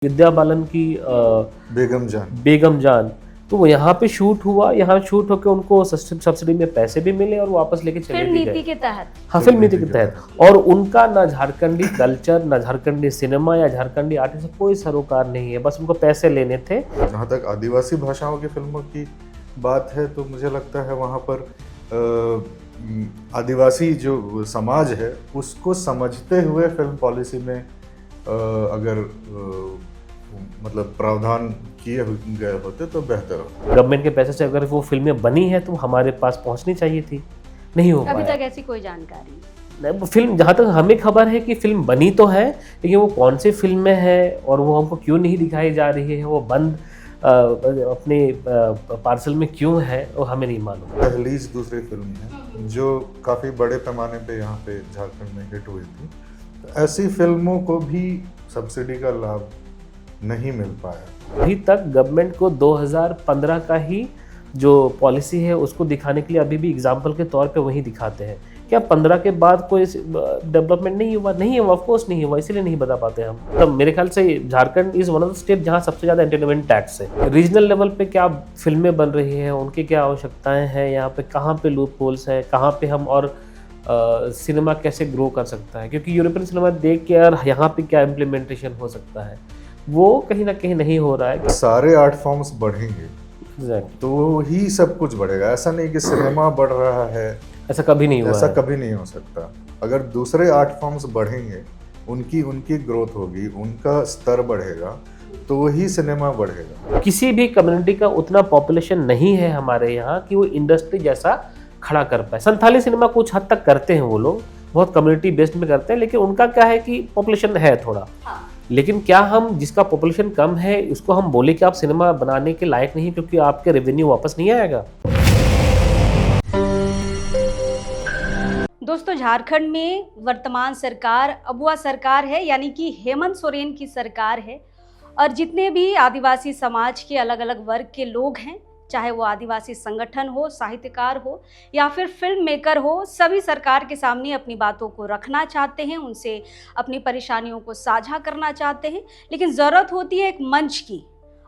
विद्या बालन की बेगम जान, तो वो यहाँ पे शूट हुआ, यहाँ शूट होकर उनको सब्सिडी में पैसे भी मिले और वो वापस लेके चले भी गए। फिल्म नीति के तहत। हाँ, फिल्म नीति के तहत। और उनका ना झारखंडी कल्चर, ना झारखंडी सिनेमा या झारखंडी आर्टिस्ट से कोई सरोकार नहीं है, बस उनको पैसे लेने थे। जहाँ तक आदिवासी भाषाओं की फिल्मों की बात है तो मुझे लगता है वहाँ पर आदिवासी जो समाज है उसको समझते हुए फिल्म पॉलिसी में अगर मतलब प्रावधान किए गए होते तो बेहतर होता। गवर्नमेंट के पैसे से अगर वो फिल्में बनी है तो हमारे पास पहुंचनी चाहिए थी, नहीं हो पाया। अभी तक ऐसी कोई जानकारी नहीं। फिल्म जहाँ तक हमें खबर है कि फिल्म बनी तो है, लेकिन वो कौन सी फिल्म में है और वो हमको क्यों नहीं दिखाई जा रही है, वो बंद अपने पार्सल में क्यों है, वो हमें नहीं मालूम। दहलीज दूसरी फिल्म है जो काफ़ी बड़े पैमाने पे यहाँ पे झारखंड में हिट हुई थी। तो ऐसी फिल्मों को भी सब्सिडी का लाभ नहीं मिल पाया। अभी तक गवर्नमेंट को 2015 का ही जो पॉलिसी है उसको दिखाने के लिए अभी भी एग्जाम्पल के तौर पे वही दिखाते हैं। क्या 15 के बाद कोई डेवलपमेंट नहीं हुआ? नहीं हुआ, ऑफकोर्स नहीं हुआ, इसीलिए नहीं बता पाते हम। तो मेरे ख्याल से Jharkhand is one of the state जहाँ सबसे ज़्यादा एंटरटेनमेंट टैक्स है। रीजनल लेवल पे क्या फिल्में बन रही हैं, उनकी क्या आवश्यकताएं हैं, यहाँ पे कहाँ पे लूप होल्स है, कहाँ पे हम और सिनेमा कैसे ग्रो कर सकता है, क्योंकि यूरोपियन सिनेमा देख के यार यहाँ पे क्या इम्प्लीमेंटेशन हो सकता है, वो कहीं ना कहीं नहीं हो रहा है। सारे आर्ट फॉर्म्स बढ़ेंगे तो ही सब कुछ बढ़ेगा। ऐसा नहीं कि सिनेमा बढ़ रहा है, ऐसा कभी नहीं हुआ, ऐसा कभी नहीं हो सकता। अगर दूसरे आर्ट फॉर्म्स बढ़ेंगे, उनकी ग्रोथ होगी, उनका स्तर बढ़ेगा तो ही सिनेमा बढ़ेगा। किसी भी कम्युनिटी का उतना पॉपुलेशन नहीं है हमारे यहाँ कि वो इंडस्ट्री जैसा खड़ा कर पाए। संथाली सिनेमा कुछ हद तक करते हैं, वो लोग बहुत कम्युनिटी बेस्ड में करते हैं, लेकिन उनका क्या है कि पॉपुलेशन है थोड़ा। लेकिन क्या हम जिसका पॉपुलेशन कम है उसको हम बोले कि आप सिनेमा बनाने के लायक नहीं क्योंकि आपके रेवेन्यू वापस नहीं आएगा? दोस्तों, झारखंड में वर्तमान सरकार अबुआ सरकार है, यानी कि हेमंत सोरेन की सरकार है। और जितने भी आदिवासी समाज के अलग अलग वर्ग के लोग हैं, चाहे वो आदिवासी संगठन हो, साहित्यकार हो या फिर फिल्म मेकर हो, सभी सरकार के सामने अपनी बातों को रखना चाहते हैं, उनसे अपनी परेशानियों को साझा करना चाहते हैं। लेकिन ज़रूरत होती है एक मंच की,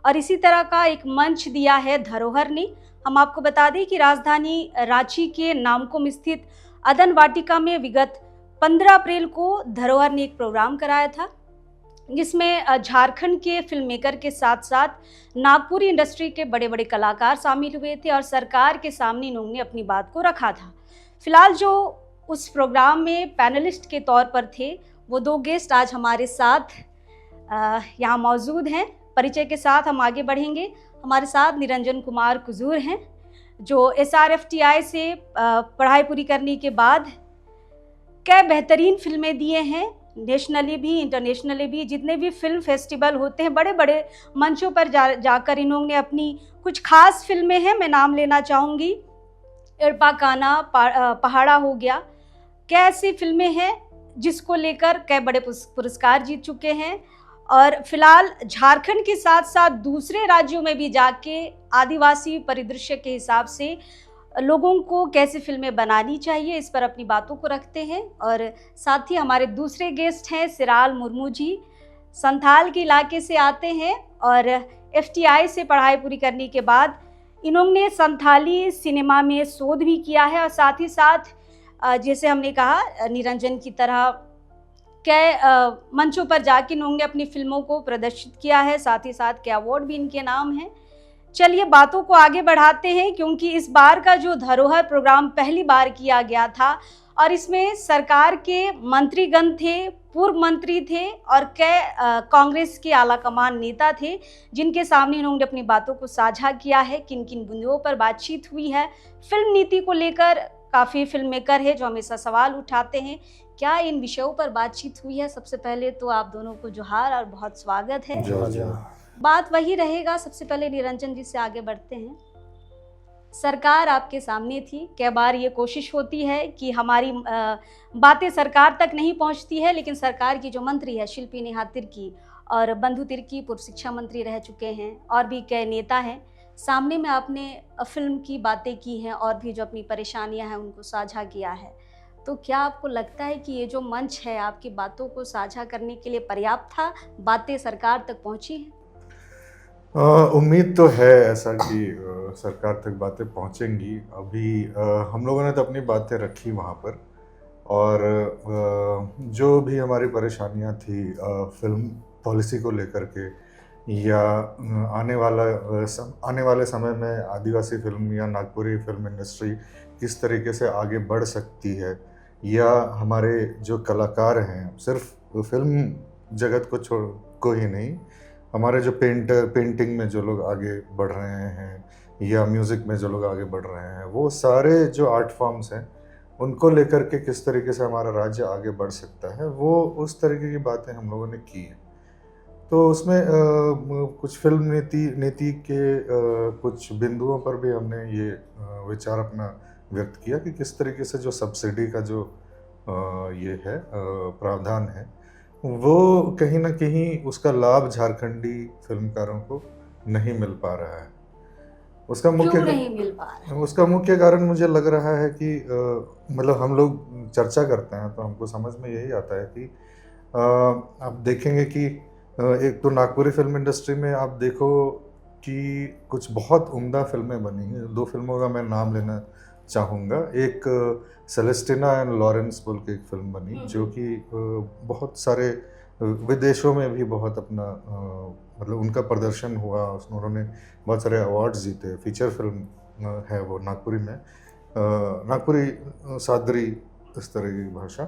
और इसी तरह का एक मंच दिया है धरोहर ने। हम आपको बता दें कि राजधानी रांची के नामकुम स्थित अदन वाटिका में विगत 15 अप्रैल को धरोहर ने एक प्रोग्राम कराया था, जिसमें झारखंड के फिल्म मेकर के साथ साथ नागपुरी इंडस्ट्री के बड़े बड़े कलाकार शामिल हुए थे और सरकार के सामने इन्होंने अपनी बात को रखा था। फिलहाल जो उस प्रोग्राम में पैनलिस्ट के तौर पर थे, वो दो गेस्ट आज हमारे साथ यहाँ मौजूद हैं। परिचय के साथ हम आगे बढ़ेंगे। हमारे साथ निरंजन कुमार कुजूर हैं, जो SRFTI से पढ़ाई पूरी करने के बाद कई बेहतरीन फिल्में दिए हैं, नेशनली भी इंटरनेशनली भी। जितने भी फिल्म फेस्टिवल होते हैं, बड़े बड़े मंचों पर जाकर इन्होंने अपनी कुछ खास फिल्में हैं, मैं नाम लेना चाहूँगी। इरपा काना, पहाड़ा हो गया, क्या ऐसी फिल्में हैं जिसको लेकर कई बड़े पुरस्कार जीत चुके हैं। और फिलहाल झारखंड के साथ साथ दूसरे राज्यों में भी जाके आदिवासी परिदृश्य के हिसाब से लोगों को कैसे फिल्में बनानी चाहिए, इस पर अपनी बातों को रखते हैं। और साथ ही हमारे दूसरे गेस्ट हैं सिराल मुर्मू जी, संथाल के इलाके से आते हैं और FTI से पढ़ाई पूरी करने के बाद इन्होंने संथाली सिनेमा में शोध भी किया है। और साथ ही साथ जैसे हमने कहा निरंजन की तरह कई मंचों पर जाके इन्होंने अपनी फिल्मों को प्रदर्शित किया है, साथ ही साथ कई अवार्ड भी इनके नाम हैं। चलिए बातों को आगे बढ़ाते हैं, क्योंकि इस बार का जो धरोहर प्रोग्राम पहली बार किया गया था और इसमें सरकार के मंत्रीगण थे, पूर्व मंत्री थे और कई कांग्रेस के आला कमान नेता थे, जिनके सामने इन्होंने अपनी बातों को साझा किया है। किन किन बिंदुओं पर बातचीत हुई है, फिल्म नीति को लेकर काफ़ी फिल्म मेकर है जो हमेशा सवाल उठाते हैं, क्या इन विषयों पर बातचीत हुई है। सबसे पहले तो आप दोनों को जोहार और बहुत स्वागत है। बात वही रहेगा। सबसे पहले निरंजन जी से आगे बढ़ते हैं। सरकार आपके सामने थी, कई बार ये कोशिश होती है कि हमारी बातें सरकार तक नहीं पहुंचती है, लेकिन सरकार की जो मंत्री है शिल्पी नेहा तिर्की और बंधु तिर्की पूर्व शिक्षा मंत्री रह चुके हैं, और भी कई नेता हैं, सामने में आपने फिल्म की बातें की हैं और भी जो अपनी परेशानियां हैं उनको साझा किया है। तो क्या आपको लगता है कि ये जो मंच है आपकी बातों को साझा करने के लिए पर्याप्त था? बातें सरकार तक पहुंची हैं? उम्मीद तो है ऐसा कि सरकार तक बातें पहुंचेंगी। अभी हम लोगों ने तो अपनी बातें रखी वहाँ पर, और जो भी हमारी परेशानियाँ थी फिल्म पॉलिसी को लेकर के, या आने वाले समय में आदिवासी फिल्म या नागपुरी फिल्म इंडस्ट्री किस तरीके से आगे बढ़ सकती है, या हमारे जो कलाकार हैं, सिर्फ फिल्म जगत को ही नहीं, हमारे जो पेंटिंग में जो लोग आगे बढ़ रहे हैं, या म्यूज़िक में जो लोग आगे बढ़ रहे हैं, वो सारे जो आर्ट फॉर्म्स हैं उनको लेकर के किस तरीके से हमारा राज्य आगे बढ़ सकता है, वो उस तरीके की बातें हम लोगों ने की हैं। तो उसमें कुछ फिल्म नीति के कुछ बिंदुओं पर भी हमने ये विचार अपना व्यक्त किया कि किस तरीके से जो सब्सिडी का जो ये है प्रावधान है, वो कहीं ना कहीं उसका लाभ झारखंडी फिल्मकारों को नहीं मिल पा रहा है। क्यों नहीं मिल पा रहा? उसका मुख्य कारण मुझे लग रहा है कि मतलब हम लोग चर्चा करते हैं तो हमको समझ में यही आता है कि आप देखेंगे कि एक तो नागपुरी फिल्म इंडस्ट्री में आप देखो कि कुछ बहुत उम्दा फिल्में बनी हैं। 2 फिल्मों का मैं नाम लेना चाहूँगा। एक सेलेस्टिना एंड लॉरेंस बोल के एक फिल्म बनी, जो कि बहुत सारे विदेशों में भी बहुत अपना मतलब उनका प्रदर्शन हुआ, उन्होंने बहुत सारे अवार्ड्स जीते। फीचर फिल्म है वो नागपुरी में, नागपुरी सादरी इस तरह की भाषा।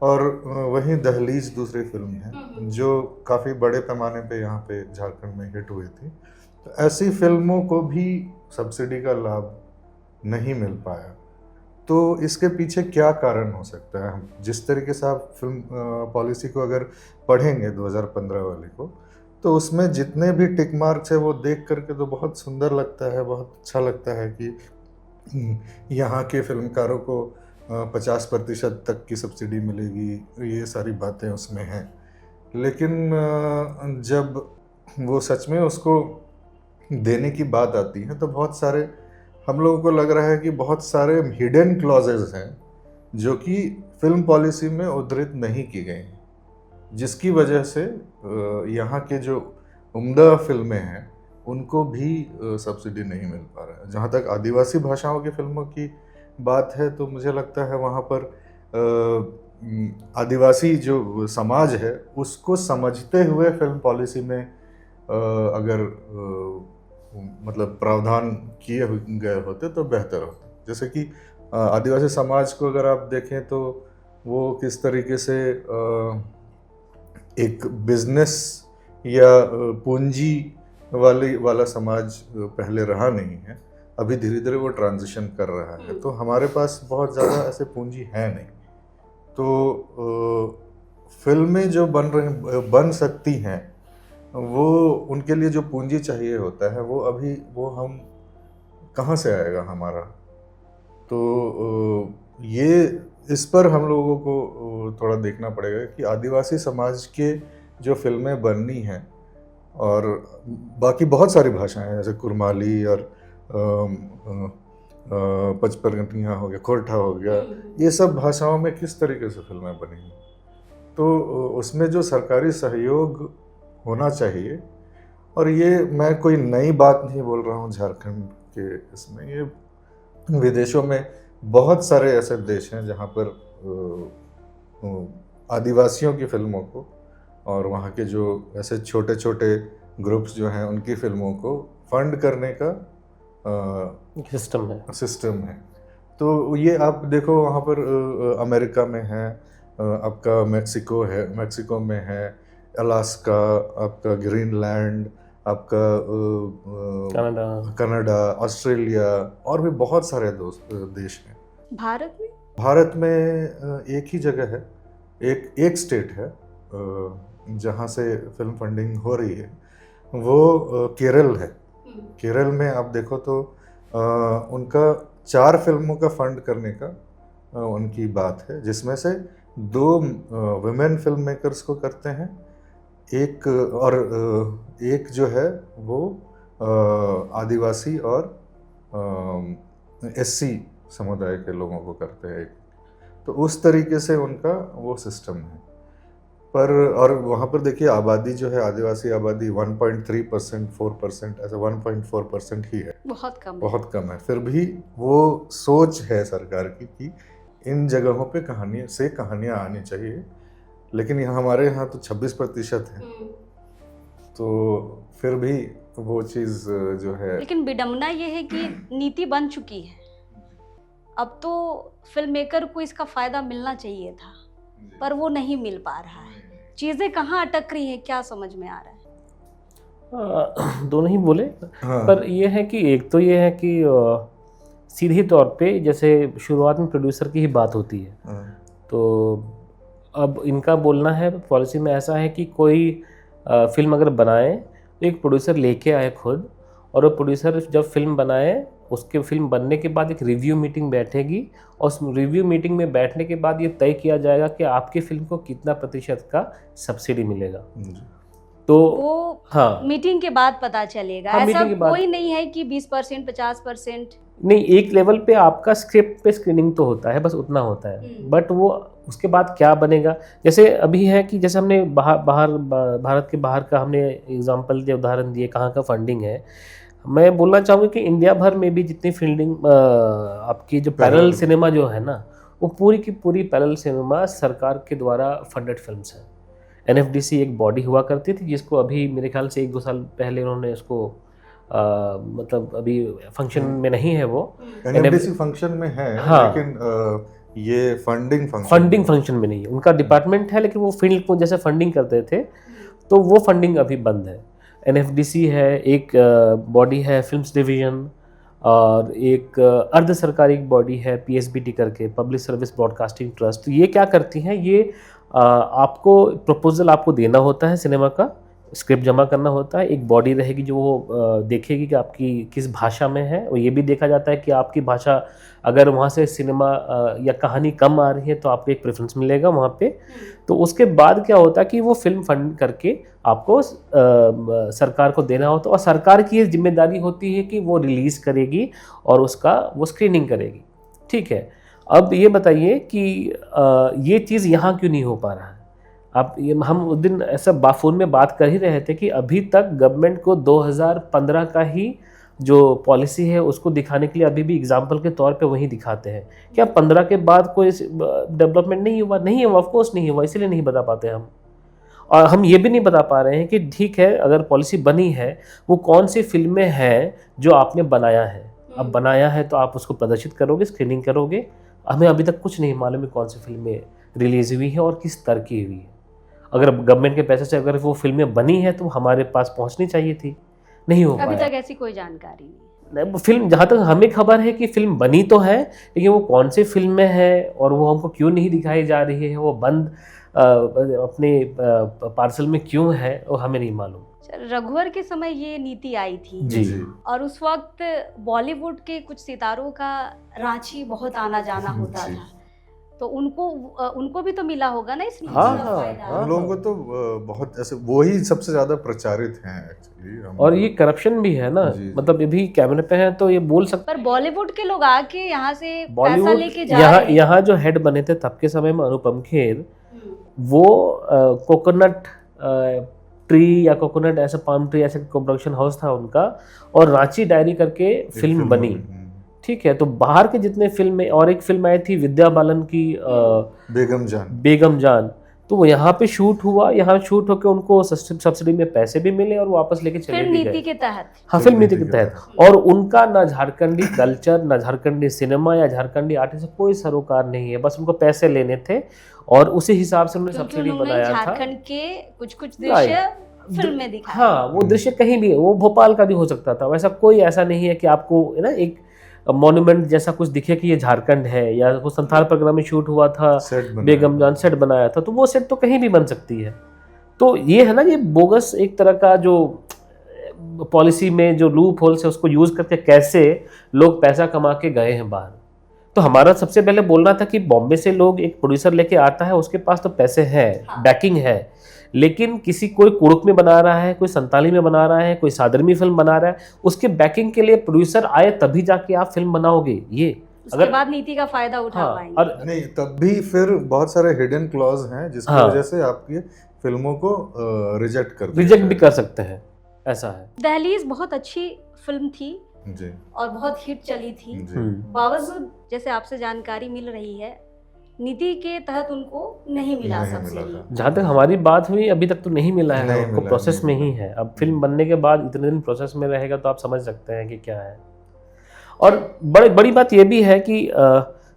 और वहीं दहलीज दूसरी फिल्म है जो काफ़ी बड़े पैमाने पे यहाँ पे झारखंड में हिट हुई थी। तो ऐसी फिल्मों को भी सब्सिडी का लाभ नहीं मिल पाया। तो इसके पीछे क्या कारण हो सकता है? हम जिस तरीके से आप फिल्म पॉलिसी को अगर पढ़ेंगे 2015 वाले को, तो उसमें जितने भी टिक मार्क्स है वो देख करके तो बहुत सुंदर लगता है, बहुत अच्छा लगता है कि यहाँ के फिल्मकारों को 50% तक की सब्सिडी मिलेगी, ये सारी बातें उसमें हैं। लेकिन जब वो सच में उसको देने की बात आती है तो बहुत सारे हम लोगों को लग रहा है कि बहुत सारे हिडन क्लॉजेज हैं जो कि फिल्म पॉलिसी में उद्धृत नहीं की गई हैं, जिसकी वजह से यहाँ के जो उम्दा फिल्में हैं उनको भी सब्सिडी नहीं मिल पा रहा है। जहाँ तक आदिवासी भाषाओं की फिल्मों की बात है तो मुझे लगता है वहाँ पर आदिवासी जो समाज है उसको समझते हुए फिल्म पॉलिसी में अगर मतलब प्रावधान किए गए होते तो बेहतर होता। जैसे कि आदिवासी समाज को अगर आप देखें तो वो किस तरीके से एक बिजनेस या पूंजी वाला समाज पहले रहा नहीं है, अभी धीरे धीरे वो ट्रांजिशन कर रहा है। तो हमारे पास बहुत ज़्यादा ऐसे पूंजी है नहीं, तो फिल्में जो बन सकती हैं वो उनके लिए जो पूंजी चाहिए होता है वो हम कहाँ से आएगा हमारा। तो ये इस पर हम लोगों को थोड़ा देखना पड़ेगा कि आदिवासी समाज के जो फिल्में बननी हैं, और बाकी बहुत सारी भाषाएं हैं जैसे कुरमाली और पचपरगंटियाँ हो गया, खोरठा हो गया, ये सब भाषाओं में किस तरीके से फिल्में बनी हैं। तो उसमें जो सरकारी सहयोग होना चाहिए, और ये मैं कोई नई बात नहीं बोल रहा हूँ झारखंड के इसमें, ये विदेशों में बहुत सारे ऐसे देश हैं जहाँ पर आदिवासियों की फिल्मों को और वहाँ के जो ऐसे छोटे छोटे ग्रुप्स जो हैं उनकी फिल्मों को फंड करने का सिस्टम है। तो ये आप देखो वहाँ पर अमेरिका में है, आपका मेक्सिको में है, अलास्का, आपका ग्रीनलैंड, आपका कनाडा, ऑस्ट्रेलिया, और भी बहुत सारे देश हैं। भारत में एक ही जगह है, एक स्टेट है जहाँ से फिल्म फंडिंग हो रही है, वो केरल है। केरल में आप देखो तो उनका 4 फिल्मों का फंड करने का उनकी बात है, जिसमें से 2 विमेन फिल्म मेकर्स को करते हैं, एक जो है वो आदिवासी और एससी समुदाय के लोगों को करते हैं। तो उस तरीके से उनका वो सिस्टम है। पर और वहाँ पर देखिए आबादी जो है, आदिवासी आबादी 1.3%, 4%, ऐसा 1.4% ही है, बहुत कम है। फिर भी वो सोच है सरकार की कि इन जगहों पे कहानियाँ आनी चाहिए, लेकिन यहाँ हमारे यहाँ तो 26% है, तो फिर भी वो चीज़ जो है। लेकिन विडंबना ये है कि नीति बन चुकी है, अब तो फिल्म मेकर को इसका फायदा मिलना चाहिए था, पर वो नहीं मिल पा रहा है। चीजें कहाँ अटक रही है, क्या समझ में आ रहा है? दोनों ही बोले। हाँ। पर ये है कि एक तो ये है कि सीधी तौर पे जैसे शुरुआत में प्रोड्यूसर की ही बात होती है, हाँ। तो अब इनका बोलना है पॉलिसी में ऐसा है कि कोई फिल्म अगर बनाए तो एक प्रोड्यूसर लेके आए खुद, और वो प्रोड्यूसर जब फिल्म बनाए उसके फिल्म बनने के बाद एक रिव्यू मीटिंग बैठेगी, और उस रिव्यू मीटिंग में बैठने के बाद ये तय किया जाएगा कि आपकी फिल्म को कितना प्रतिशत का सब्सिडी मिलेगा। तो वो हाँ, मीटिंग के बाद पता चलेगा। हाँ, ऐसा मीटिंग के बाद। कोई नहीं है कि 20%, 50%। नहीं, एक लेवल पे आपका स्क्रिप्ट पे स्क्रीनिंग तो होता है, बस उतना होता है, बट वो उसके बाद क्या बनेगा, जैसे अभी है कि जैसे हमने भारत के बाहर का हमने एग्जांपल दिया, उदाहरण दिए कहाँ का फंडिंग है। मैं बोलना चाहूँगा कि इंडिया भर में भी जितनी फील्डिंग आपकी जो पैरेलल सिनेमा जो है ना, वो पूरी की पूरी पैरेलल सिनेमा सरकार के द्वारा फंडेड फिल्म्स हैं। NFDC एक बॉडी हुआ करती थी जिसको अभी मेरे ख्याल से 1-2 साल पहले उन्होंने उसको मतलब अभी फंक्शन में नहीं है वो। NFDC फंक्शन में है, हाँ, लेकिन ये फंडिंग फंक्शन में नहीं है। उनका डिपार्टमेंट है, लेकिन वो फील्ड को जैसे फंडिंग करते थे, तो वो फंडिंग अभी बंद है। NFDC है, एक बॉडी है फिल्म्स डिवीजन, और एक अर्ध सरकारी बॉडी है PSBT करके, पब्लिक सर्विस ब्रॉडकास्टिंग ट्रस्ट। तो ये क्या करती हैं, ये आपको प्रपोजल आपको देना होता है, सिनेमा का स्क्रिप्ट जमा करना होता है, एक बॉडी रहेगी जो वो देखेगी कि आपकी किस भाषा में है, और ये भी देखा जाता है कि आपकी भाषा अगर वहाँ से सिनेमा या कहानी कम आ रही है तो आपको एक प्रेफरेंस मिलेगा वहाँ पे। तो उसके बाद क्या होता है कि वो फिल्म फंड करके आपको सरकार को देना होता है, और सरकार की ये जिम्मेदारी होती है कि वो रिलीज़ करेगी और उसका वो स्क्रीनिंग करेगी। ठीक है, अब ये बताइए कि ये चीज़ यहाँ क्यों नहीं हो पा रहा है। आप ये हम उस दिन ऐसा फ़ोन में बात कर ही रहे थे कि अभी तक गवर्नमेंट को 2015 का ही जो पॉलिसी है उसको दिखाने के लिए अभी भी एग्जाम्पल के तौर पे वही दिखाते हैं। क्या 15 के बाद कोई डेवलपमेंट नहीं हुआ? नहीं हुआ, ऑफकोर्स नहीं हुआ, इसलिए नहीं बता पाते हम। और हम ये भी नहीं बता पा रहे हैं कि ठीक है, अगर पॉलिसी बनी है, वो कौन सी फिल्में हैं जो आपने बनाया है। अब बनाया है तो आप उसको प्रदर्शित करोगे, स्क्रीनिंग करोगे। हमें अभी तक कुछ नहीं मालूम है कौन सी फिल्में रिलीज हुई है और किस स्तर की हुई है। अगर गवर्नमेंट के पैसे से अगर वो फिल्में बनी है तो हमारे पास पहुंचनी चाहिए थी, नहीं हो अभी पाया। तक ऐसी कोई जानकारी नहीं। फिल्म जहाँ तक हमें खबर है कि फिल्म बनी तो है, लेकिन वो कौन सी फिल्म में है और वो हमको क्यों नहीं दिखाई जा रही है, वो बंद अपने पार्सल में क्यों है, वो हमें नहीं मालूम। रघुवर के समय ये नीति आई थी जी। और उस वक्त बॉलीवुड के कुछ सितारों का रांची बहुत आना जाना होता था, तो उनको भी तो मिला होगा ना इस नीति हाँ, का हाँ, फायदा। हाँ। हम लोगों को तो बहुत ऐसे वही सबसे ज्यादा प्रचारित हैं एक्चुअली। और ये करप्शन भी है ना, जी। मतलब ये भी कैमरे पे है तो ये बोल सकते। पर बॉलीवुड के लोग आके यहाँ से पैसा बॉलीवुड लेके जा रहे हैं। यहाँ जो हेड बने थे तब के समय में अनुपम खेर, वो कोकोनट ट्री या कोकोनट ऐसा पाम ट्री ऐसा प्रोडक्शन हाउस था उनका, और रांची डायरी करके फिल्म बनी। ठीक है, तो बाहर के जितने फिल्म, और एक फिल्म आई थी विद्या बालन की बेगम जान, तो वो यहाँ पे शूट हुआ, यहाँ शूट होकर उनको सब्सिडी में पैसे भी मिले और वो वापस लेके चले फिल्म भी नीति गए। के तहत। हाँ, फिल्म नीति के तहत। और उनका ना झारखंडी कल्चर, ना झारखंडी सिनेमा या झारखंडी आर्टिस्ट से कोई सरोकार नहीं है, बस उनको पैसे लेने थे और उसी हिसाब से उन्होंने सब्सिडी बनाया था। झारखंड के कुछ दृश्य फिल्म में दिखाए। हाँ, वो दृश्य कहीं भी, वो भोपाल का भी हो सकता था। वैसा कोई ऐसा नहीं है कि आपको ना एक मॉन्यूमेंट जैसा कुछ दिखे कि ये झारखंड है, या वो संथाल प्रोग्राम में शूट हुआ था, बेगम जान सेट बनाया था, तो वो सेट तो कहीं भी बन सकती है। तो ये है ना, ये बोगस एक तरह का जो पॉलिसी में जो लूप होल्स है उसको यूज करके कैसे लोग पैसा कमा के गए हैं बाहर। तो हमारा सबसे पहले बोलना था कि बॉम्बे से लोग एक प्रोड्यूसर लेके आता है, उसके पास तो पैसे है, बैकिंग है, लेकिन किसी कोई कुड़ुक में बना रहा है, कोई संताली में बना रहा है, कोई सादरमी फिल्म बना रहा है, उसके बैकिंग के लिए प्रोड्यूसर आए तभी जाके आप फिल्म बनाओगे। ये उसके बाद नीति का फायदा उठा हाँ, पाएंगे। और नहीं, तब भी फिर बहुत सारे हिडन क्लॉज हैं जिसकी हाँ, वजह से आपकी फिल्मों को रिजेक्ट रिजेक्ट भी कर सकते हैं, ऐसा है। दहलीज बहुत अच्छी फिल्म थी जी और बहुत हिट चली थी, जी। बावजूद जैसे आपसे जानकारी मिल रही है नीति के तहत उनको नहीं मिला नहीं सब्सिडी। मिला था। जहाँ तक हमारी बात हुई अभी तक तो नहीं मिला है, नहीं उनको मिला, प्रोसेस में नहीं ही मिला। है। अब फिल्म बनने के बाद इतने दिन प्रोसेस में रहेगा तो आप समझ सकते हैं कि क्या है। और बड़ी बात ये भी है कि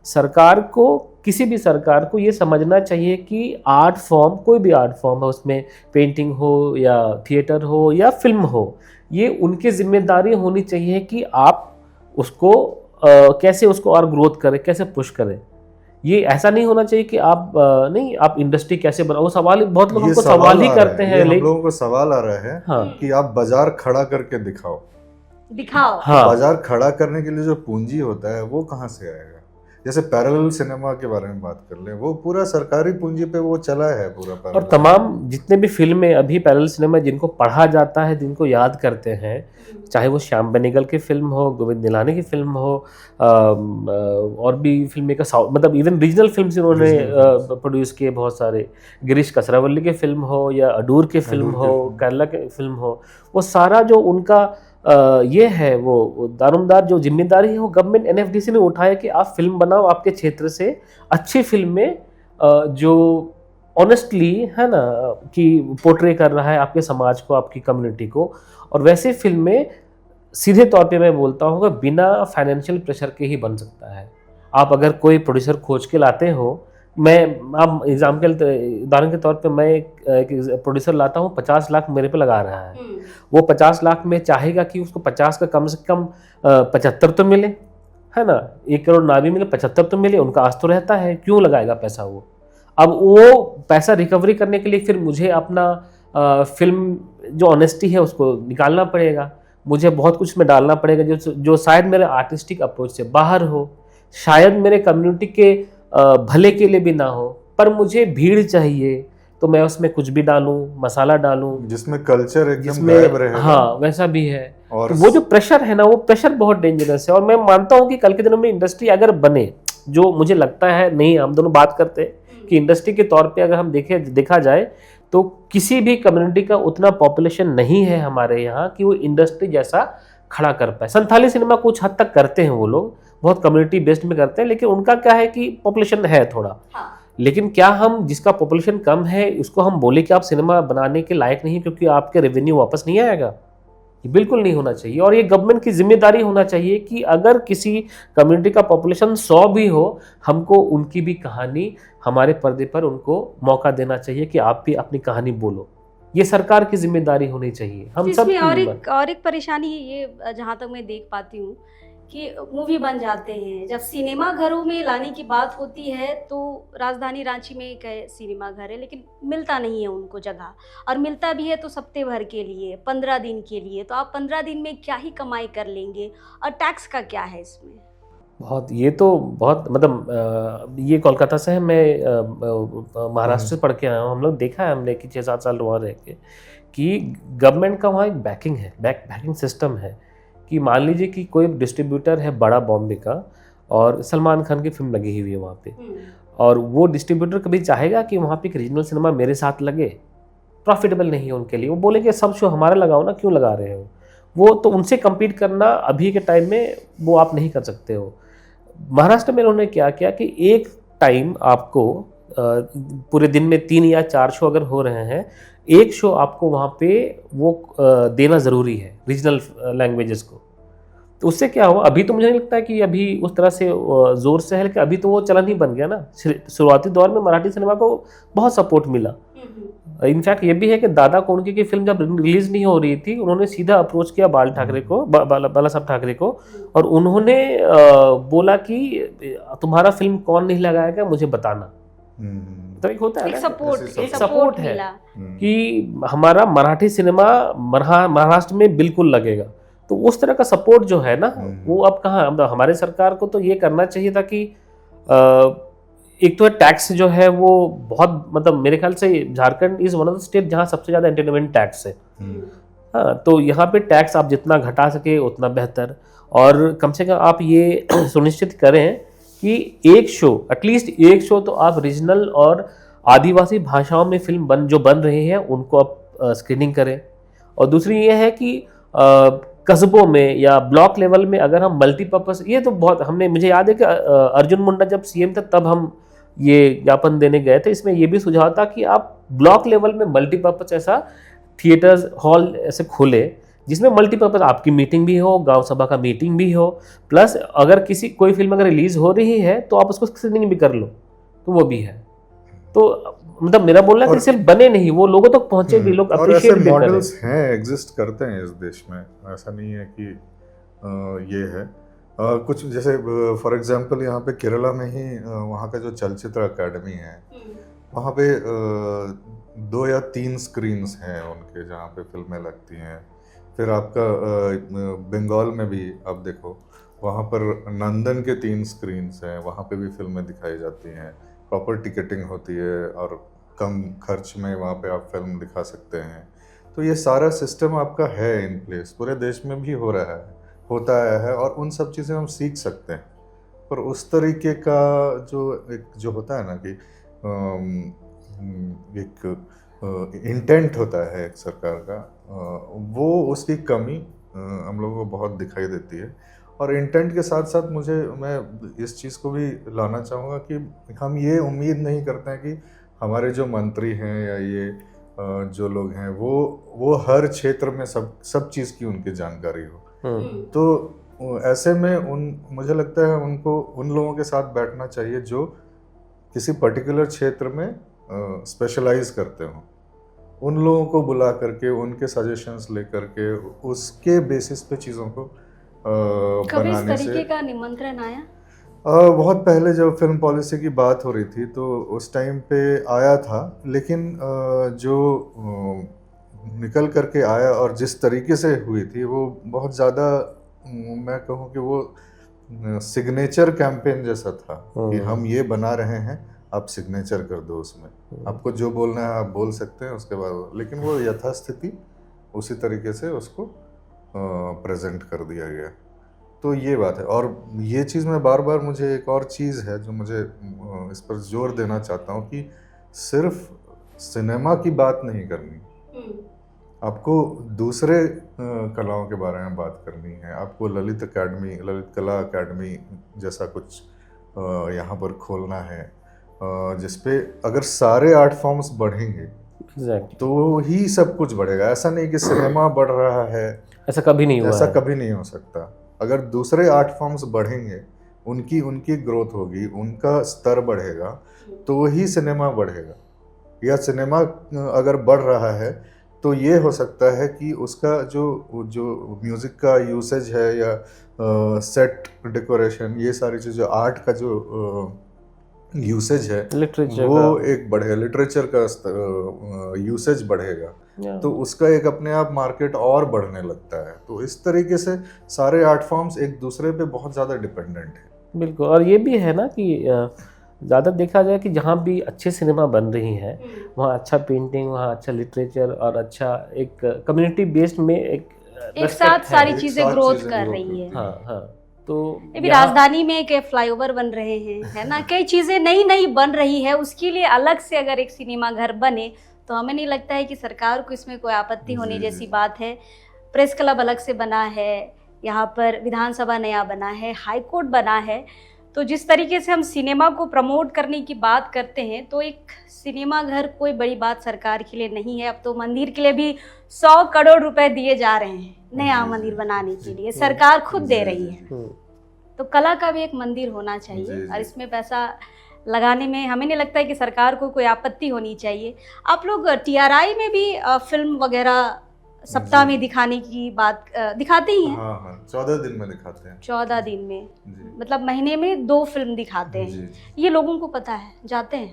सरकार को, किसी भी सरकार को ये समझना चाहिए कि आर्ट फॉर्म, कोई भी आर्ट फॉर्म है, उसमें पेंटिंग हो या थिएटर हो या फिल्म हो, ये उनकी जिम्मेदारी होनी चाहिए कि आप उसको कैसे उसको और ग्रोथ करें, कैसे पुश करें। ये ऐसा नहीं होना चाहिए कि आप नहीं, आप इंडस्ट्री कैसे बनाओ। वो सवाल बहुत लोग ये हमको सवाल ही आ रहा करते है, हैं, ये हम लेकिन लोगों को सवाल आ रहा है हाँ कि आप बाजार खड़ा करके दिखाओ। हाँ बाजार खड़ा करने के लिए जो पूंजी होता है वो कहाँ से आएगा? जैसे पैरेलल सिनेमा के बारे में बात कर लें, वो पूरा सरकारी पूंजी पे वो चला है पूरा और पैरेलल। तमाम जितने भी फिल्में अभी पैरेलल सिनेमा जिनको पढ़ा जाता है, जिनको याद करते हैं, चाहे वो श्याम बेनेगल की फिल्म हो, गोविंद निलानी की फिल्म हो, और भी फिल्में का मतलब इवन रीजनल फिल्म्स इन्होंने प्रोड्यूस किए बहुत सारे, गिरीश कसरावल्ली की फिल्म हो या अडूर की फिल्म हो, केरला की फिल्म हो, वो सारा जो उनका ये है, वो दारोमदार जो जिम्मेदारी है वो गवर्नमेंट एनएफडीसी ने उठाया कि आप फिल्म बनाओ आपके क्षेत्र से, अच्छी फिल्में जो ऑनेस्टली है ना कि पोर्ट्रे कर रहा है आपके समाज को, आपकी कम्युनिटी को। और वैसे फिल्में सीधे तौर पे मैं बोलता हूँ कि बिना फाइनेंशियल प्रेशर के ही बन सकता है। आप अगर कोई प्रोड्यूसर खोज के लाते हो, आप उदाहरण के तौर पे मैं एक प्रोड्यूसर लाता हूँ, 50 लाख मेरे पे लगा रहा है, वो 50 लाख में चाहेगा कि उसको 50 का कम से कम 75 तो मिले, है ना, 1 करोड़ ना भी मिले 75 तो मिले, उनका आस तो रहता है, क्यों लगाएगा पैसा वो। अब वो पैसा रिकवरी करने के लिए फिर मुझे अपना फिल्म जो ऑनेस्टी है उसको निकालना पड़ेगा, मुझे बहुत कुछ में डालना पड़ेगा जो शायद मेरे आर्टिस्टिक अप्रोच से बाहर हो, शायद मेरे कम्युनिटी के भले के लिए भी ना हो, पर मुझे भीड़ चाहिए तो मैं उसमें कुछ भी डालूं, मसाला डालूं जिसमें कल्चर एकदम गायब रहेगा। हाँ, वैसा भी है। और तो वो जो प्रेशर है ना, वो प्रेशर बहुत डेंजरस है। और मैं मानता हूँ कि कल के दिनों में इंडस्ट्री अगर बने, जो मुझे लगता है, नहीं, हम दोनों बात करते हैं कि इंडस्ट्री के तौर पे अगर हम देखा जाए तो किसी भी कम्युनिटी का उतना पॉपुलेशन नहीं है हमारे यहाँ कि वो इंडस्ट्री जैसा खड़ा कर पाए। संथाली सिनेमा कुछ हद तक करते हैं, वो लोग बहुत कम्युनिटी बेस्ड में करते हैं, लेकिन उनका क्या है कि पॉपुलेशन है थोड़ा। लेकिन क्या हम, जिसका पॉपुलेशन कम है, उसको हम बोले कि आप सिनेमा बनाने के लायक नहीं क्योंकि आपके रेवेन्यू वापस नहीं आएगा? ये बिल्कुल नहीं होना चाहिए। और ये गवर्नमेंट की जिम्मेदारी होना चाहिए कि अगर किसी कम्युनिटी का पॉपुलेशन 100 भी हो, हमको उनकी भी कहानी हमारे पर्दे पर उनको मौका देना चाहिए कि आप भी अपनी कहानी बोलो। ये सरकार की जिम्मेदारी होनी चाहिए, हम सब। और एक परेशानी ये जहाँ तक मैं देख पाती हूँ कि मूवी बन जाते हैं, जब सिनेमा घरों में लाने की बात होती है तो राजधानी रांची में एक सिनेमा घर है, लेकिन मिलता नहीं है उनको जगह, और मिलता भी है तो सप्ते भर के लिए, 15 दिन के लिए। तो आप 15 दिन में क्या ही कमाई कर लेंगे, और टैक्स का क्या है इसमें? ये तो बहुत, मतलब ये कोलकाता से है, मैं महाराष्ट्र से पढ़ के आया हूँ। हम लोग देखा है हमने कि 6-7 साल वहाँ रह के कि गवर्नमेंट का वहाँ एक बैकिंग है, बैकिंग सिस्टम है कि मान लीजिए कि कोई डिस्ट्रीब्यूटर है बड़ा बॉम्बे का, और सलमान खान की फिल्म लगी हुई है वहाँ पे, और वो डिस्ट्रीब्यूटर कभी चाहेगा कि वहाँ पे एक रीजनल सिनेमा मेरे साथ लगे? प्रॉफिटेबल नहीं है उनके लिए। वो बोलेंगे सब शो हमारा लगाओ ना, क्यों लगा रहे हो? वो तो उनसे कम्पीट करना अभी के टाइम में वो आप नहीं कर सकते हो। महाराष्ट्र में उन्होंने क्या किया कि एक टाइम आपको पूरे दिन में 3 या 4 शो अगर हो रहे हैं, एक शो आपको वहाँ पे वो देना ज़रूरी है रीजनल लैंग्वेजेस को। तो उससे क्या हुआ, अभी तो मुझे नहीं लगता है कि अभी उस तरह से ज़ोर से है, कि अभी तो वो चलन ही बन गया ना। शुरुआती दौर में मराठी सिनेमा को बहुत सपोर्ट मिला। इनफैक्ट ये भी है कि दादा कोंडके की फिल्म जब रिलीज नहीं हो रही थी, उन्होंने सीधा अप्रोच किया बाला साहब ठाकरे को, और उन्होंने बोला कि तुम्हारा फिल्म कौन नहीं लगाएगा, मुझे बताना। तो एक होता है एक ना, सपोर्ट है मिला कि हमारा मराठी सिनेमा महाराष्ट्र में बिल्कुल लगेगा। तो उस तरह का सपोर्ट जो है ना, वो अब कहाँ, हमारे सरकार को तो ये करना चाहिए था कि एक तो टैक्स जो है वो बहुत, मतलब मेरे ख्याल से Jharkhand is one of the state जहाँ सबसे ज़्यादा एंटरटेनमेंट टैक्स है। हाँ, तो यहाँ पे टैक्स आप जितना घटा सके उतना बेहतर, और कम से कम आप ये सुनिश्चित करें कि एक शो, एटलीस्ट एक शो तो आप रीजनल और आदिवासी भाषाओं में फिल्म जो बन रही हैं उनको आप स्क्रीनिंग करें। और दूसरी ये है कि कस्बों में या ब्लॉक लेवल में अगर हम मल्टीपर्पज़, ये तो बहुत हमने, मुझे याद है कि अर्जुन मुंडा जब सीएम था तब हम ये ज्ञापन देने गए थे, इसमें ये भी सुझाव था कि आप ब्लॉक लेवल में मल्टीपर्पज़ ऐसा थिएटर्स हॉल ऐसे खोले जिसमें मल्टीपर्पज़ आपकी मीटिंग भी हो, गांव सभा का मीटिंग भी हो, प्लस अगर कोई फिल्म अगर रिलीज हो रही है तो आप उसको स्क्रीनिंग भी कर लो, तो वो भी है। तो मतलब मेरा बोलना है कि सिर्फ बने नहीं, वो लोगों तक पहुंचे भी, लोग अप्रिशिएट भी करें। मॉडल्स हैं, एग्जिस्ट करते हैं इस देश में, ऐसा नहीं है कि ये है। कुछ जैसे फॉर एग्जांपल यहाँ पे केरला में ही वहाँ का जो चलचित्र अकेडमी है, वहाँ पे 2 या 3 स्क्रीन्स हैं उनके जहाँ पे फिल्में लगती हैं। फिर आपका बंगाल में भी आप देखो, वहाँ पर नंदन के 3 स्क्रीन्स हैं, वहाँ पे भी फिल्में दिखाई जाती हैं, प्रॉपर टिकटिंग होती है और कम खर्च में वहाँ पे आप फिल्म दिखा सकते हैं। तो ये सारा सिस्टम आपका है इन प्लेस, पूरे देश में भी हो रहा है, होता आया है, और उन सब चीज़ें हम सीख सकते हैं। पर उस तरीके का जो होता है ना कि एक इंटेंट होता है एक सरकार का, वो उसकी कमी हम लोगों को बहुत दिखाई देती है। और इंटेंट के साथ साथ मैं इस चीज़ को भी लाना चाहूँगा कि हम ये उम्मीद नहीं करते हैं कि हमारे जो मंत्री हैं या ये जो लोग हैं वो हर क्षेत्र में सब चीज़ की उनकी जानकारी हो। तो ऐसे में मुझे लगता है उनको उन लोगों के साथ बैठना चाहिए जो किसी पर्टिकुलर क्षेत्र में स्पेशलाइज करते हों। उन लोगों को बुला करके उनके सजेशंस लेकर के उसके बेसिस पे चीज़ों को कभी इस बनाने तरीके से का निमंत्रण आया? बहुत पहले जब फिल्म पॉलिसी की बात हो रही थी तो उस टाइम पे आया था, लेकिन जो निकल करके आया और जिस तरीके से हुई थी वो बहुत ज़्यादा, मैं कहूँ कि वो सिग्नेचर कैंपेन जैसा था कि हम ये बना रहे हैं, आप सिग्नेचर कर दो उसमें, आपको जो बोलना है आप बोल सकते हैं, उसके बाद लेकिन वो यथास्थिति उसी तरीके से उसको प्रेजेंट कर दिया गया। तो ये बात है। और ये चीज़ में बार बार मुझे एक और चीज़ है जो मुझे इस पर जोर देना चाहता हूँ कि सिर्फ सिनेमा की बात नहीं करनी, आपको दूसरे कलाओं के बारे में बात करनी है। आपको ललित कला अकेडमी जैसा कुछ यहाँ पर खोलना है, जिसपे अगर सारे आर्ट फॉर्म्स बढ़ेंगे तो ही सब कुछ बढ़ेगा। ऐसा नहीं कि सिनेमा बढ़ रहा है, ऐसा कभी नहीं हुआ, ऐसा कभी नहीं हो सकता। अगर दूसरे आर्ट फॉर्म्स बढ़ेंगे, उनकी ग्रोथ होगी, उनका स्तर बढ़ेगा, तो ही सिनेमा बढ़ेगा। या सिनेमा अगर बढ़ रहा है तो ये हो सकता है कि उसका जो म्यूज़िक का यूसेज है या सेट डेकोरेशन, ये सारी चीज़ें, आर्ट का जो यूसेज है वो एक बढ़ेगा, लिटरेचर का यूसेज बढ़ेगा, तो उसका एक अपने आप मार्केट और बढ़ने लगता है। तो इस तरीके से सारे आर्ट फॉर्म्स एक दूसरे पे बहुत ज़्यादा डिपेंडेंट है। बिल्कुल। और ये भी है ना कि ज़्यादा देखा जाए कि जहाँ भी अच्छे सिनेमा बन रही हैं वहाँ अच्छा पेंटिंग, वहाँ अच्छा लिटरेचर और अच्छा एक कम्युनिटी बेस्ड में एक साथ सारी चीज़ें ग्रोथ कर रही है। हाँ। तो अभी राजधानी में एक फ्लाईओवर बन रहे हैं, है ना, कई चीज़ें नई बन रही है। उसके लिए अलग से अगर एक सिनेमा घर बने तो हमें नहीं लगता है कि सरकार को इसमें कोई आपत्ति होने जैसी बात है। प्रेस क्लब अलग से बना है, यहाँ पर विधानसभा नया बना है, हाई कोर्ट बना है। तो जिस तरीके से हम सिनेमा को प्रमोट करने की बात करते हैं, तो एक सिनेमा घर कोई बड़ी बात सरकार के लिए नहीं है। अब तो मंदिर के लिए भी 100 करोड़ रुपए दिए जा रहे हैं नया मंदिर बनाने के लिए, सरकार खुद दे रही है। तो कला का भी एक मंदिर होना चाहिए और इसमें पैसा लगाने में हमें नहीं लगता है कि सरकार को कोई आपत्ति होनी चाहिए। आप लोग TRI में भी फिल्म वगैरह सप्ताह में दिखाने की बात दिखाते ही हैं? हाँ, 14 दिन में दिखाते हैं। 14 दिन में मतलब महीने में 2 फिल्म दिखाते हैं। ये लोगों को पता है, जाते हैं?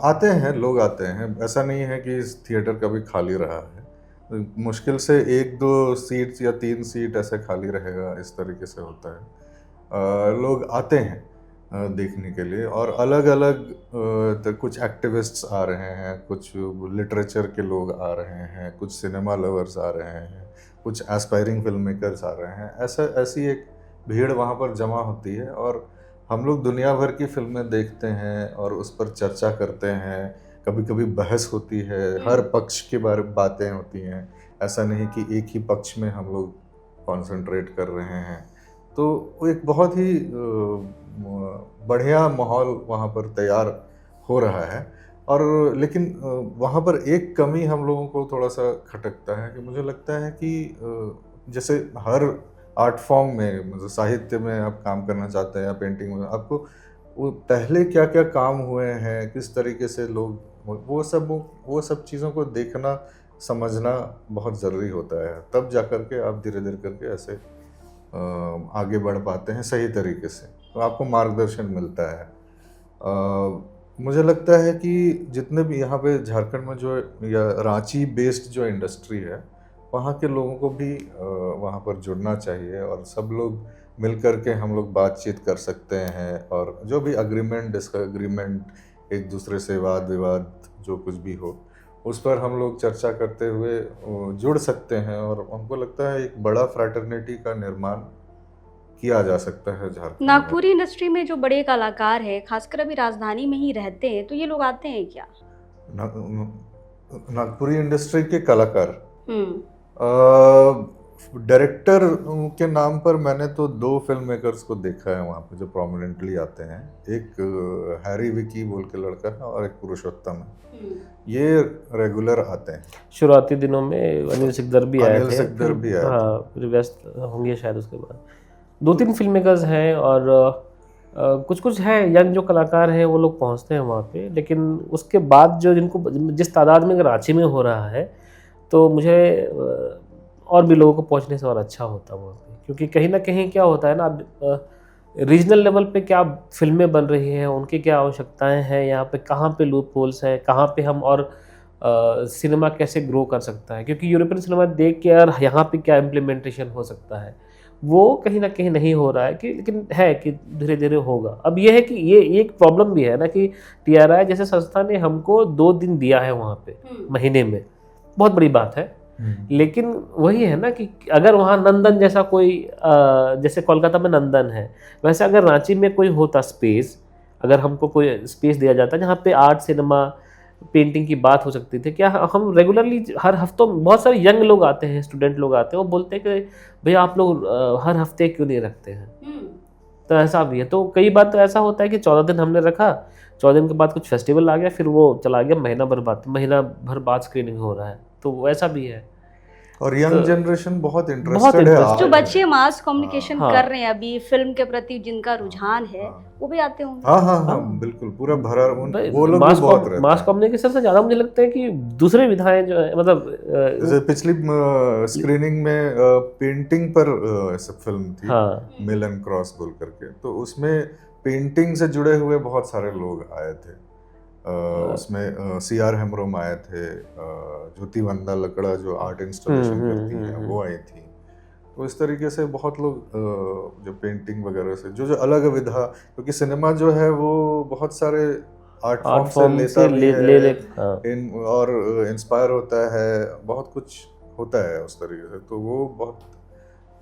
आते हैं, लोग आते हैं। ऐसा नहीं है कि इस थिएटर कभी खाली रहा है। मुश्किल से 1-2 सीट्स या 3 सीट ऐसे खाली रहेगा, इस तरीके से होता है। लोग आते हैं, देखने के लिए। और अलग अलग कुछ एक्टिविस्ट्स आ रहे हैं, कुछ लिटरेचर के लोग आ रहे हैं, कुछ सिनेमा लवर्स आ रहे हैं, कुछ एस्पायरिंग फिल्म मेकर्स आ रहे हैं। ऐसी एक भीड़ वहाँ पर जमा होती है और हम लोग दुनिया भर की फिल्में देखते हैं और उस पर चर्चा करते हैं। कभी कभी बहस होती है, हर पक्ष के बारे में बातें होती हैं, ऐसा नहीं कि एक ही पक्ष में हम लोग कॉन्सेंट्रेट कर रहे हैं। तो वो एक बहुत ही बढ़िया माहौल वहाँ पर तैयार हो रहा है। और लेकिन वहाँ पर एक कमी हम लोगों को थोड़ा सा खटकता है कि मुझे लगता है कि जैसे हर आर्ट फॉर्म में, मतलब साहित्य में आप काम करना चाहते हैं या पेंटिंग में, आपको वो पहले क्या क्या काम हुए हैं, किस तरीके से लोग, वो सब चीज़ों को देखना समझना बहुत ज़रूरी होता है। तब जा कर के आप धीरे धीरे करके ऐसे आगे बढ़ पाते हैं सही तरीके से, तो आपको मार्गदर्शन मिलता है। मुझे लगता है कि जितने भी यहाँ पे झारखंड में जो या रांची बेस्ड जो इंडस्ट्री है, वहाँ के लोगों को भी वहाँ पर जुड़ना चाहिए और सब लोग मिल कर के हम लोग बातचीत कर सकते हैं और जो भी अग्रीमेंट डिसएग्रीमेंट, एक दूसरे से वाद विवाद जो कुछ भी हो, उस पर हम लोग चर्चा करते हुए जुड़ सकते हैं। और हमको लगता है एक बड़ा फ्रैटर्निटी का निर्माण किया जा सकता है झारखंड में। नागपुरी इंडस्ट्री में जो बड़े कलाकार हैं, खासकर अभी राजधानी में ही रहते हैं, तो ये लोग आते हैं क्या? नागपुरी इंडस्ट्री के कलाकार, हम्म। डायरेक्टर के नाम पर मैंने तो 2 फिल्म मेकर्स को देखा है वहाँ पे जो प्रोमिनेंटली आते हैं। एक हैरी विकी बोल के लड़का है और एक पुरुषोत्तम है, ये रेगुलर आते हैं। शुरुआती दिनों में अनिल सिकदर भी आए थे। अनिल सिकदर भी आए थे। हाँ, फिर व्यस्त होंगे शायद उसके बाद। 2-3 फिल्म मेकर्स हैं और कुछ है यंग जो कलाकार हैं, वो लोग पहुँचते हैं वहाँ पे। लेकिन उसके बाद जो जिनको जिस तादाद में रांची में हो रहा है, तो मुझे और भी लोगों को पहुंचने से और अच्छा होता वहाँ पे। क्योंकि कहीं ना कहीं क्या होता है ना, रीजनल लेवल पे क्या फिल्में बन रही हैं, उनकी क्या आवश्यकताएं हैं, यहाँ पे कहाँ पे लूप होल्स है, कहाँ पे हम और सिनेमा कैसे ग्रो कर सकता है। क्योंकि यूरोपियन सिनेमा देख के यार यहाँ पे क्या इम्प्लीमेंटेशन हो सकता है, वो कहीं ना कहीं नहीं हो रहा है। कि लेकिन है कि धीरे धीरे होगा। अब ये है कि ये एक प्रॉब्लम भी है ना कि TRI जैसे संस्था ने हमको 2 दिन दिया है वहाँ पे महीने में, बहुत बड़ी बात है। लेकिन वही है ना कि अगर वहाँ नंदन जैसा कोई जैसे कोलकाता में नंदन है, वैसे अगर रांची में कोई होता स्पेस, अगर हमको कोई स्पेस दिया जाता जहाँ पे आर्ट सिनेमा पेंटिंग की बात हो सकती थी, क्या हम रेगुलरली हर हफ्तों बहुत सारे यंग लोग आते हैं, स्टूडेंट लोग आते हैं, वो बोलते हैं कि भैया आप लोग हर हफ्ते क्यों नहीं रखते हैं। तो ऐसा भी है। तो कई बार तो ऐसा होता है कि 14 दिन हमने रखा, 14 दिन के बाद कुछ फेस्टिवल आ गया, फिर वो चला गया, महीना भर बाद स्क्रीनिंग हो रहा है। तो ऐसा भी है। और यंग जनरेशन बहुत इंटरेस्टेड है। जो बच्चे मास कम्युनिकेशन हाँ। कर रहे हैं अभी, फिल्म के प्रति जिनका रुझान है, वो भी आते होंगे। हाँ, बिल्कुल पूरा भरा। वो लोग भी बहुत रहते हैं। मास कम्युनिकेशन से ज्यादा मुझे लगता है कि दूसरे विधाएं जो है, मतलब जैसे पिछली स्क्रीनिंग में पेंटिंग पर ऐसे फिल्म थी, हाँ, मिल एंड क्रॉस बोल करके, तो उसमें पेंटिंग से जुड़े हुए बहुत सारे लोग आए थे। उसमें CR हेम्ब्रोम आए थे, ज्योति वंदा लकड़ा जो आर्ट इंस्टॉलेशन करती हैं वो आई थी। तो इस तरीके से बहुत लोग जो पेंटिंग वगैरह से जो अलग विधा, क्योंकि सिनेमा जो है वो बहुत सारे आर्ट फॉर्म से लेता भी है और इंस्पायर होता है, बहुत कुछ होता है उस तरीके से। तो वो बहुत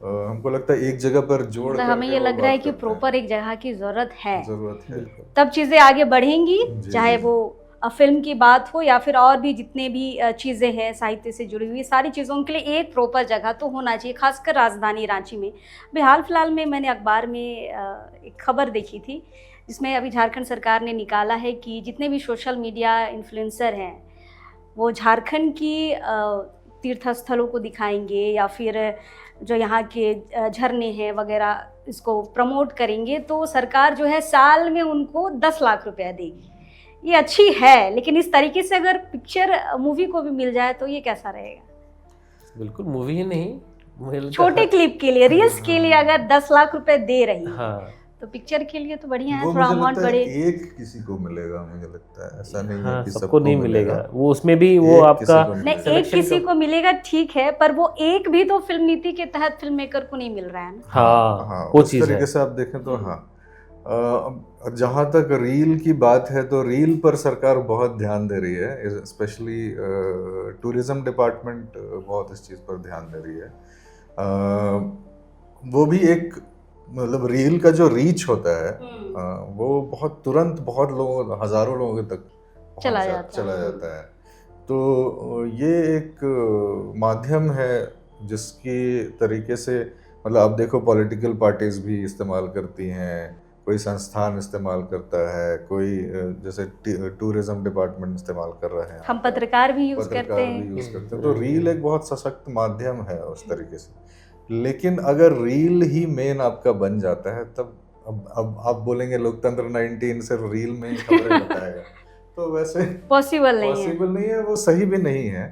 हमको लगता है एक जगह पर जोड़ करके हमें ये लग रहा है कि प्रॉपर एक जगह की जरूरत है, तब बिल्कुल। चीज़ें आगे बढ़ेंगी। चाहे वो फिल्म की बात हो या फिर और भी जितने भी चीज़ें हैं साहित्य से जुड़ी हुई, सारी चीज़ों के लिए एक प्रॉपर जगह तो होना चाहिए, खासकर राजधानी रांची में। अभी हाल फिलहाल में मैंने अखबार में एक खबर देखी थी, जिसमें अभी झारखंड सरकार ने निकाला है कि जितने भी सोशल मीडिया इन्फ्लुएंसर हैं वो झारखंड की तीर्थ स्थलों को दिखाएंगे या फिर जो यहाँ के झरने हैं वगैरह इसको प्रमोट करेंगे, तो सरकार जो है साल में उनको 10 लाख रुपया देगी। ये अच्छी है, लेकिन इस तरीके से अगर पिक्चर मूवी को भी मिल जाए तो ये कैसा रहेगा? बिल्कुल, मूवी ही नहीं, छोटे क्लिप के लिए, रील्स के लिए अगर 10 लाख रुपए दे रही है, हाँ, तो पिक्चर के लिए तो बढ़िया है, वो थोड़ा मुझे अमाउंट लगता है बढ़े। एक किसी को मिलेगा, मुझे लगता है ऐसा नहीं हाँ, है कि सबको नहीं मिलेगा। वो उसमें भी वो एक आपका किसी को नहीं, एक किसी को मिलेगा ठीक है, पर वो एक भी तो फिल्म नीति के तहत फिल्म मेकर को नहीं मिल रहा है ना। हाँ, हाँ, वो उस चीज़ है। तरीके से आप देखें तो हाँ। जहाँ तक रील की बात है तो रील पर सरकार बहुत ध्यान दे रही है, स्पेशली टूरिज्म डिपार्टमेंट बहुत इस चीज़ पर ध्यान दे रही है। वो भी एक मतलब रील का जो रीच होता है वो बहुत तुरंत बहुत लोगों, हजारों लोगों तक चला जाता है। तो ये एक माध्यम है जिसकी तरीके से मतलब आप देखो पॉलिटिकल पार्टीज भी इस्तेमाल करती हैं, कोई संस्थान इस्तेमाल करता है, कोई जैसे टूरिज्म डिपार्टमेंट इस्तेमाल कर रहे हैं, हम पत्रकार भी यूज करते हैं। तो रील एक बहुत सशक्त माध्यम है उस तरीके से। लेकिन अगर रील ही मेन आपका बन जाता है तब अब आप बोलेंगे लोकतंत्र 19 सिर्फ रील में ही खबरें बताएगा, तो वैसे पॉसिबल नहीं है, वो सही भी नहीं है।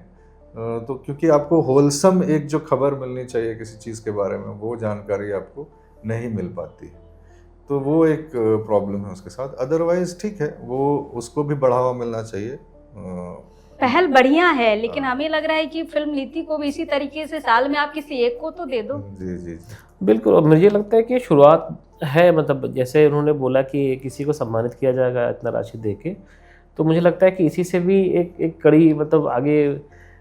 तो क्योंकि आपको होलसम एक जो खबर मिलनी चाहिए किसी चीज़ के बारे में, वो जानकारी आपको नहीं मिल पाती है, तो वो एक प्रॉब्लम है उसके साथ। अदरवाइज ठीक है, वो उसको भी बढ़ावा मिलना चाहिए। पहल बढ़िया है, लेकिन हमें लग रहा है कि फिल्म नीति को भी इसी तरीके से साल में आप किसी एक को तो दे दो। जी बिल्कुल। और मुझे लगता है कि शुरुआत है, मतलब जैसे उन्होंने बोला कि किसी को सम्मानित किया जाएगा इतना राशि दे के, तो मुझे लगता है कि इसी से भी एक कड़ी मतलब आगे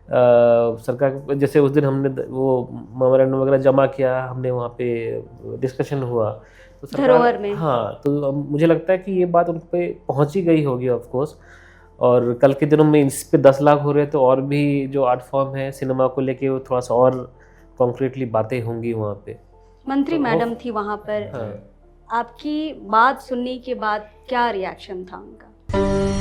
सरकार, जैसे उस दिन हमने वो मेमोरेंडम वगैरह जमा किया, हमने वहाँ पे डिस्कशन हुआ तो धरोहर में, हाँ, तो मुझे लगता है कि ये बात उन पे पहुँची गई होगी ऑफ कोर्स। और कल के दिनों में इस पे 10 लाख हो रहे हैं, तो और भी जो आर्ट फॉर्म है सिनेमा को लेके वो थोड़ा सा और कॉन्क्रीटली बातें होंगी वहाँ पे। मंत्री मैडम थी वहाँ पर। हाँ। आपकी बात सुनने के बाद क्या रिएक्शन था उनका?